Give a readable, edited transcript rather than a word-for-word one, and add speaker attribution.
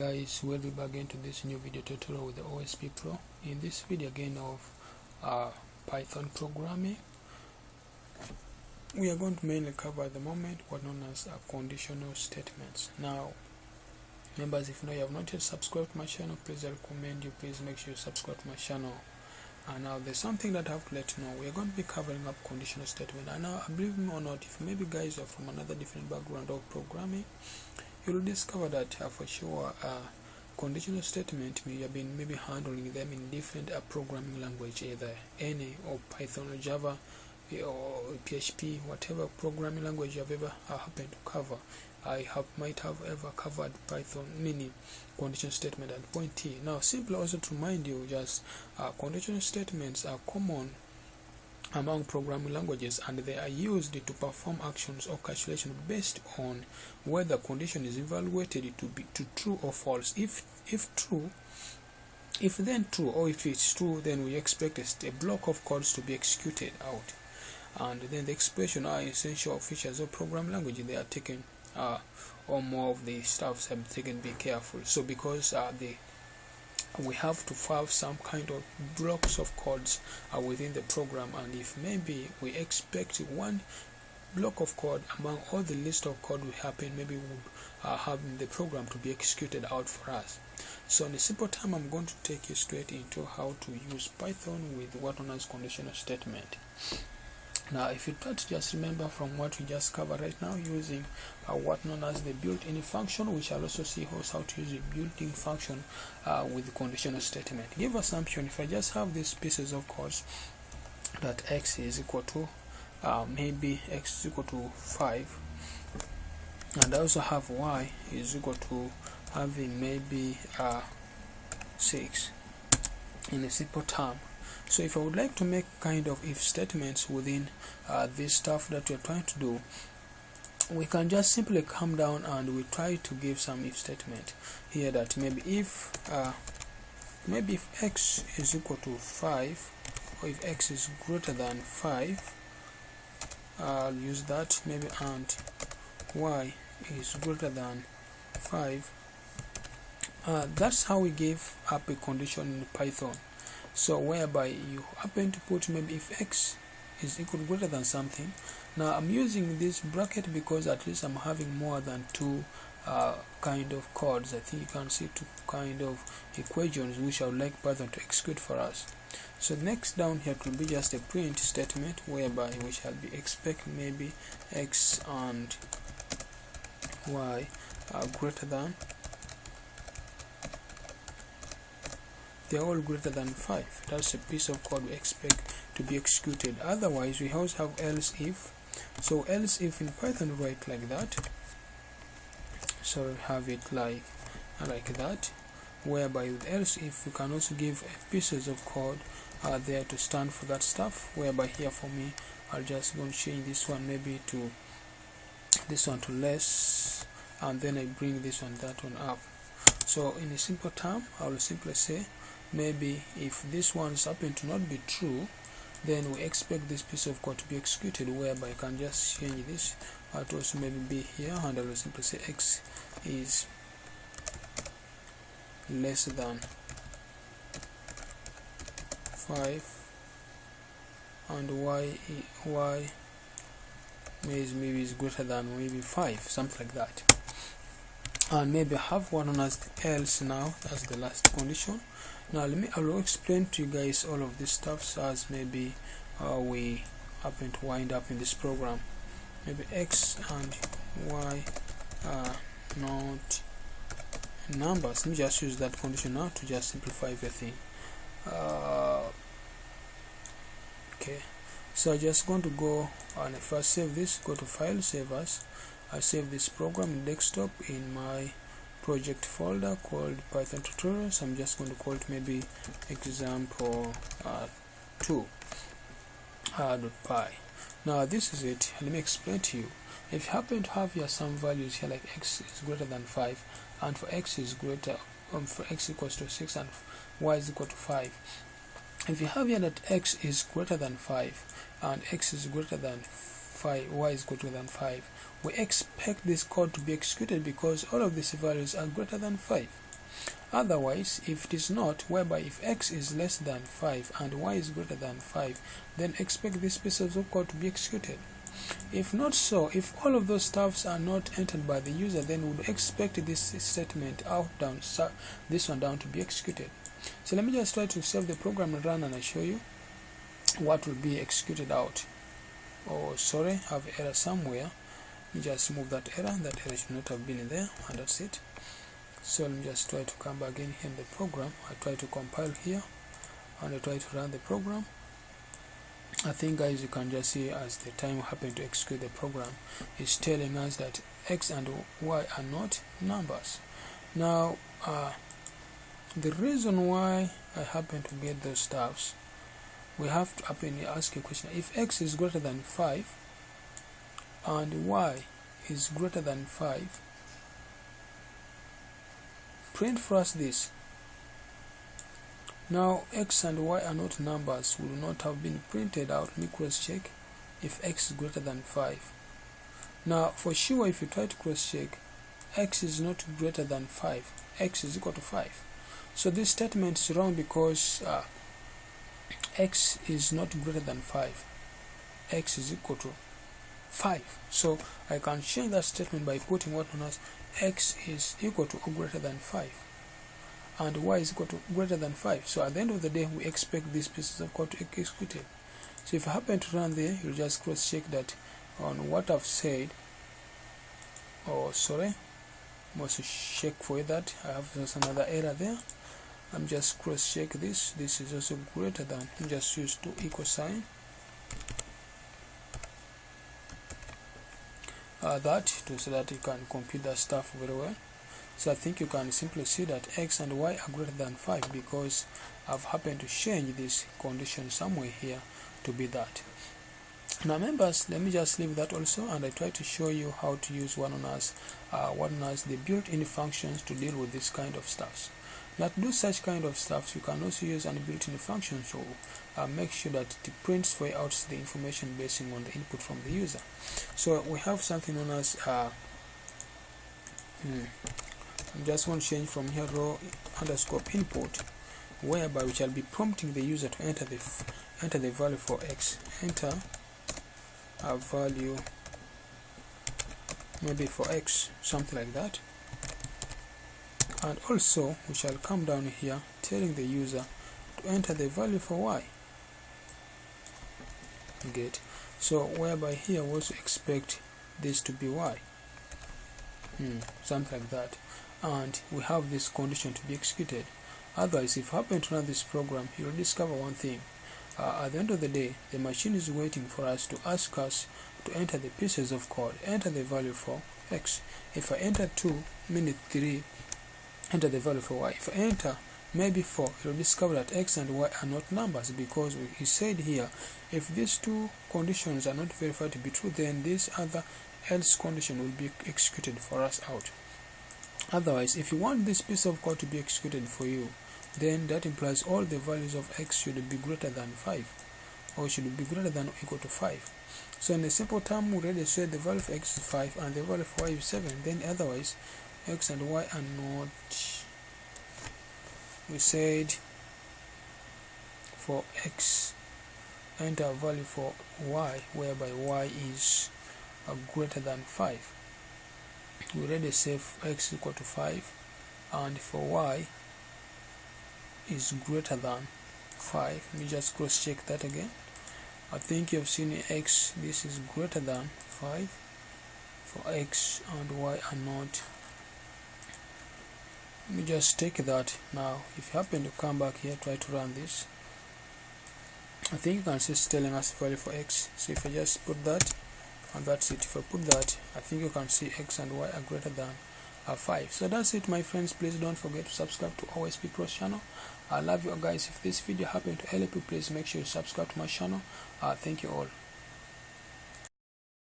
Speaker 1: Guys, welcome back again to this new video tutorial with the OSP Pro. In this video again of Python programming, we are going to mainly cover at the moment what known as conditional statements. Now, members, if you have not yet subscribed to my channel, please I recommend you please make sure you subscribe to my channel. And now there's something that I have to let you know. We are going to be covering up conditional statement. And now, believe me or not, if maybe guys are from another different background of programming, you'll discover that for sure conditional statement you have been maybe handling them in different programming language, either any or Python or Java or PHP, whatever programming language you have ever happened to cover. Might have ever covered Python, meaning conditional statement at point T. Now, simply also to remind you, just conditional statements are common among programming languages, and they are used to perform actions or calculations based on whether condition is evaluated to true or false. If then true, or if it's true, then we expect a block of codes to be executed out. And then the expression are essential features of programming language. They are taken or more of the stuffs have taken. Be careful. So because we have to have some kind of blocks of codes within the program, and if maybe we expect one block of code among all the list of code we happen, maybe we would have the program to be executed out for us. So in a simple time, I'm going to take you straight into how to use Python with what known as conditional statement. Now, if you try to just remember from what we just covered right now, using what known as the built-in function, we shall also see how to use a built-in function with the conditional statement. Give assumption, if I just have these pieces of code that x is equal to maybe x is equal to 5, and I also have y is equal to having maybe 6 in a simple term. So if I would like to make kind of if statements within this stuff that we're trying to do, we can just simply come down and we try to give some if statement here, that maybe if x is equal to 5, or if x is greater than 5, I'll use that, maybe, and y is greater than 5. That's how we give up a condition in Python. So whereby you happen to put maybe if x is equal to greater than something. Now I'm using this bracket because at least I'm having more than two kind of codes. I think you can see two kind of equations which I would like Python to execute for us. So next down here will be just a print statement whereby we shall be expect maybe x and y are greater than, they are all greater than 5. That's a piece of code we expect to be executed. Otherwise, we also have else if. So else if in Python write like that. So we have it like that, whereby with else if we can also give pieces of code there to stand for that stuff. Whereby here for me, I'll just go and change this one maybe to this one to less, and then I bring this one that one up. So in a simple term, I will simply say, maybe if this ones happen to not be true, then we expect this piece of code to be executed, whereby I can just change this to also maybe be here, and I will simply say x is less than 5 and y maybe is greater than maybe 5, something like that. And maybe I have one on as else now. That's the last condition. Now I will explain to you guys all of this stuff as maybe we happen to wind up in this program. Maybe x and y are not numbers. Let me just use that condition now to just simplify everything. Okay, so I'm just going to go and if I save this, go to file, save as. I save this program in desktop in my project folder called Python tutorials. I'm just going to call it maybe example 2.py. Now this is it. Let me explain to you. If you happen to have here some values here like x is greater than 5, and for x is greater for x equals to 6 and y is equal to 5. If you have here that x is greater than 5 and x is greater than y is greater than 5, we expect this code to be executed because all of these values are greater than 5. Otherwise, if it is not, whereby if x is less than 5 and y is greater than 5, then expect this piece of code to be executed. If not so, if all of those stuffs are not entered by the user, then we would expect this statement this one down to be executed. So let me just try to save the program and run, and I show you what will be executed out. Oh, sorry, I have error somewhere. Let me just remove that error. That error should not have been in there, and that's it. So let me just try to come back in here in the program. I try to compile here and I try to run the program. I think, guys, you can just see as the time happened to execute the program, it's telling us that x and y are not numbers. Now the reason why I happen to get those stuffs, we have to ask a question. If x is greater than 5 and y is greater than 5, print for us this. Now x and y are not numbers, will not have been printed out. Let me cross check if x is greater than 5. Now for sure, if you try to cross check, x is not greater than 5, x is equal to 5. So this statement is wrong because x is not greater than 5, x is equal to 5. So I can change that statement by putting what known as x is equal to or greater than 5 and y is equal to greater than 5. So at the end of the day, we expect these pieces of code to be executed. So if I happen to run there, you'll just cross check that on what I've said. Oh, sorry, must check for that I have just another error there. I'm just cross check this. This is also greater than. Just use 2 equal sign. So that you can compute that stuff very well. So I think you can simply see that x and y are greater than 5 because I've happened to change this condition somewhere here to be that. Now members, let me just leave that also, and I try to show you how to use what known as the built-in functions to deal with this kind of stuffs. Now to do such kind of stuff, you can also use an built-in function to make sure that it prints for you out the information based on the input from the user. So we have something known as I just want to change from here row underscore input, whereby we shall be prompting the user to enter the value for x. Enter a value maybe for x, something like that. And also we shall come down here telling the user to enter the value for y. Get so whereby here we also expect this to be y, something like that, and we have this condition to be executed. Otherwise, if you happen to run this program, you'll discover one thing. At the end of the day, the machine is waiting for us to ask us to enter the pieces of code, enter the value for x. If I enter 2, minute 3, enter the value for y. If I enter maybe 4, you'll discover that x and y are not numbers, because he said here, if these two conditions are not verified to be true, then this other else condition will be executed for us out. Otherwise, if you want this piece of code to be executed for you, then that implies all the values of x should be greater than 5, or should be greater than or equal to 5. So in a simple term, we already said the value of x is 5 and the value of y is 7. Then otherwise, x and y are not. We said for x, enter a value for y, whereby y is greater than 5. We already say x is equal to 5, and for y is greater than 5. Let me just cross check that again. I think you've seen x, this is greater than 5 for x, and y are not. Let me just take that. Now if you happen to come back here, try to run this, I think you can see it's telling us value for x. So if I just put that, and that's it. If I put that, I think you can see x and y are greater than 5. So that's it, my friends. Please don't forget to subscribe to OSP Pros channel. I love you guys. If this video happened to help you, please make sure you subscribe to my channel. Thank you all.